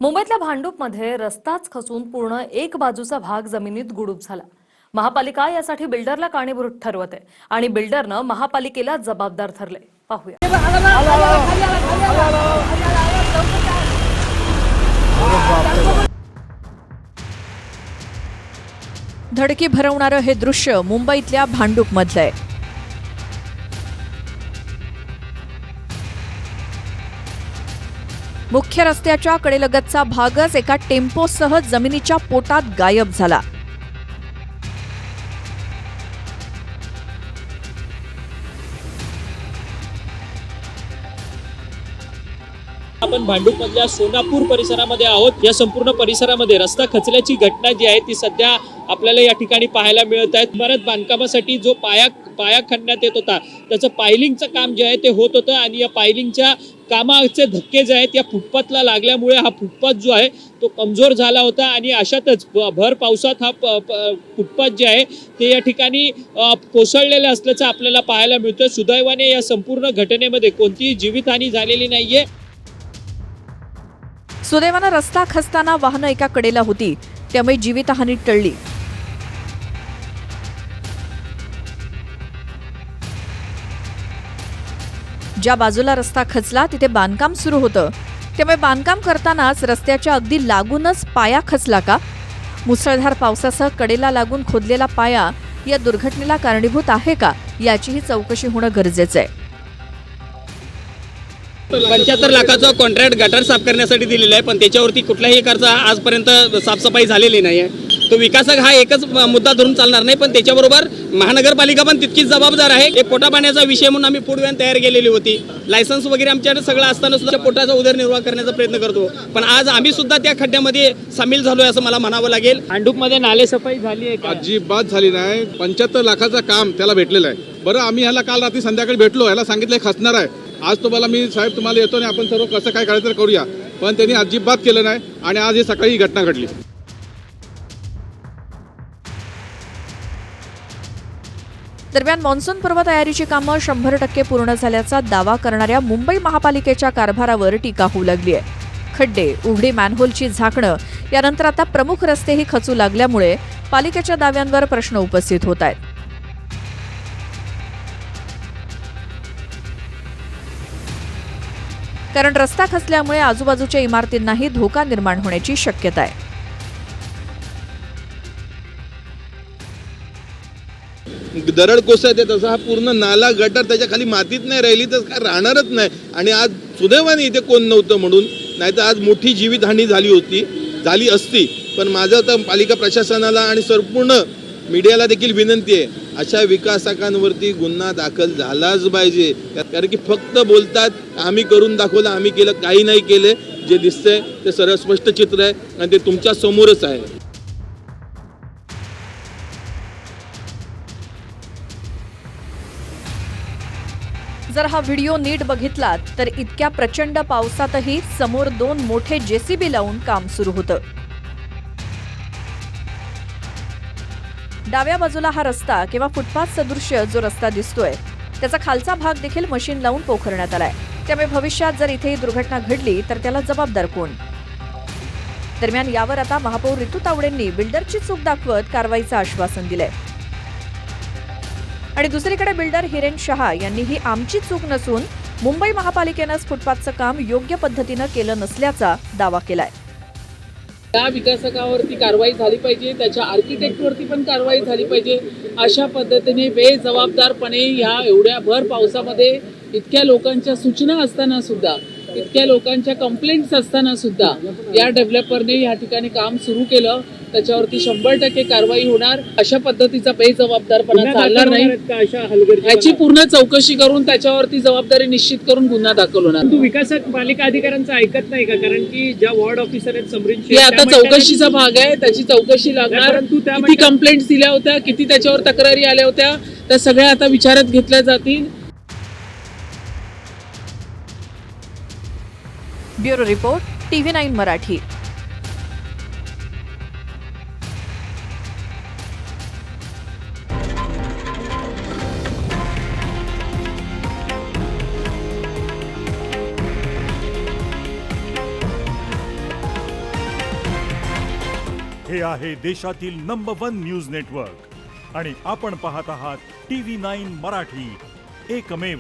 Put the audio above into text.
मुंबईतल्या भांडूपमध्ये रस्ताच खचून पूर्ण एक बाजूचा भाग जमिनीत गुडूप झाला। महापालिका यासाठी बिल्डरला कारणीभूत ठरवते आणि बिल्डरनं महापालिकेला जबाबदार ठरले। पाहूया। धडकी भरवणारं हे दृश्य मुंबईतल्या भांडूपमधलं आहे। मुख्य रस्त्याच्या कडेलगतचा भागच एका टेम्पोसह जमिनीच्या पोटात गायब झाला। आपण भांडूपमधल्या सोनापूर परिसरामध्ये आहोत। या संपूर्ण परिसरामध्ये रस्ता खचल्याची घटना जी आहे ती सध्या आपल्याला या ठिकाणी पाहायला मिळत आहे। इमारत बांधकामासाठी जो पाया खणण्यात येत होता त्याचं पायलिंगचं काम जे आहे ते होत होतं आणि या पायलिंगच्या कामाचे धक्के जे आहेत या फुटपाथला लागल्यामुळे हा फुटपाथ जो आहे तो कमजोर झाला होता आणि अशातच भर पावसात हा फुटपाथ जे आहे ते या ठिकाणी कोसळलेलं असल्याचं आपल्याला पाहायला मिळतं। सुदैवाने या संपूर्ण घटनेमध्ये कोणतीही जीवितहानी झालेली नाहीये। सुदैवानं रस्ता खचताना वाहनं एका कडेला होती, त्यामुळे जीवितहानी टळली। ज्या बाजूला रस्ता खचला तिथे बांधकाम सुरू होतं, त्यामुळे बांधकाम करतानाच रस्त्याच्या अगदी लागूनच पाया खचला का? मुसळधार पावसासह कडेला लागून खोदलेला पाया या दुर्घटनेला कारणीभूत आहे का, याचीही चौकशी होणं गरजेचं आहे। 75 लाखाचा कॉन्ट्रॅक्ट गटर साफ करण्यासाठी दिलेला आहे, पण त्याच्यावरती कुठल्याही प्रकारचा आजपर्यंत साफसफाई झालेली नाही आहे। तो विकासक हा एकच मुद्दा धरून चालणार नाही, पण त्याच्याबरोबर महानगरपालिका पण तितकीच जबाबदार आहे। एक पोटा पाण्याचा विषय म्हणून आम्ही फूड व्हॅन तयार केलेली होती। लायसन्स वगैरे आमच्याकडे सगळं असताना सुद्धा पोटाचा उदरनिर्वाह करण्याचा प्रयत्न करतो, पण आज आम्ही सुद्धा त्या खड्ड्यामध्ये सामील झालोय असं मला म्हणावं लागेल। भांडूपमध्ये नालेसफाई झाली आहे का? अजिबात झाली नाही। 75 लाखाचं काम त्याला भेटलेलं आहे। बरं, आम्ही ह्याला काल रात्री संध्याकाळी भेटलो, ह्याला सांगितलं खचणार आहे। आज तुम्हाला मी साहेब तुम्हाला येतो आणि आपण सर्व कसं काय करायचं करूया, पण त्यांनी अजिबात केलं नाही आणि आज ही सकाळी ही घटना घडली। दरम्यान मान्सून पूर्व तयारीची कामं 100% पूर्ण झाल्याचा दावा करणाऱ्या मुंबई महापालिकेच्या कारभारावर टीका होऊ लागली आहे। खड्डे, उघडी मॅनहोलची झाकणं, यानंतर आता प्रमुख रस्तेही खचू लागल्यामुळे पालिकेच्या दाव्यांवर प्रश्न उपस्थित होत आहेत। कारण रस्ता खचल्यामुळे आजूबाजूच्या इमारतींनाही धोका निर्माण होण्याची शक्यता आहे। दरड कोसळते तसा हा पूर्ण नाला गटर त्याच्या खाली मातीत नाही राहिली तर काय राहणारच नाही। आणि आज सुदैवाने इथे कोण नव्हतं म्हणून, नाहीतर आज मोठी जीवितहानी झाली असती। पण माझं तर पालिका प्रशासनाला आणि संपूर्ण मीडियाला देखील विनंती आहे, अशा विकासकांवरती गुन्हा दाखल झालाच पाहिजे। कारण की फक्त बोलतात आम्ही करून दाखवलं, आम्ही केलं, काही नाही केले। जे दिसतंय ते सरळ स्पष्ट चित्र आहे आणि ते तुमच्या समोरच आहे। जर हा व्हिडिओ नीट बघितलात तर इतक्या प्रचंड पावसातही समोर 2 मोठे जेसीबी लावून काम सुरू होतं। डाव्या बाजूला हा रस्ता किंवा फुटपाथ सदृश्य जो रस्ता दिसतोय त्याचा खालचा भाग देखील मशीन लावून पोखरण्यात आलाय। त्यामुळे भविष्यात जर इथे दुर्घटना घडली तर त्याला जबाबदार कोण? दरम्यान यावर आता महापौर रितू तावडेंनी बिल्डरची चूक दाखवत कारवाईचं आश्वासन दिलंय आणि दुसरीकडे बिल्डर हिरेन शहा यांनी ही आमची चूक नसून मुंबई महापालिकेनंच फुटपाथचं काम योग्य पद्धतीनं केलं नसल्याचा दावा केलाय। त्या विकासकावरती कारवाई झाली पाहिजे, त्याच्या आर्किटेक्टवरती पण कारवाई झाली पाहिजे। अशा पद्धतीने बेजबाबदारपणे ह्या एवढ्या भर पावसामध्ये इतक्या लोकांच्या सूचना असताना सुद्धा, इतक्या लोकांच्या कंप्लेंट्स असताना सुद्धा या डेव्हलपरने या ठिकाणी काम सुरू केलं, त्याच्यावरती 100% कारवाई होणार। अशा पद्धतीचा बेजबाबदारपणा चालणार नाही। याची पूर्ण चौकशी करून त्याच्यावरती जबाबदारी निश्चित करून गुन्हा दाखल होणार। तू विकासक पालिका अधिकाऱ्यांचं ऐकत नाही का? कारण की ज्या वॉर्ड ऑफिसर आहेत समरीन, हे आता चौकशीचा भाग आहे, त्याची चौकशी लागणार। किती कंप्लेंट्स दिल्या होत्या, किती त्याच्यावर तक्रारी आल्या होत्या, त्या सगळ्या आता विचारात घेतल्या जातील। Bureau report, TV9 Marathi. हे आहे देशातील नंबर 1 न्यूज नेटवर्क आणि आपण पाहत आहात TV9 मराठी, एकमेव.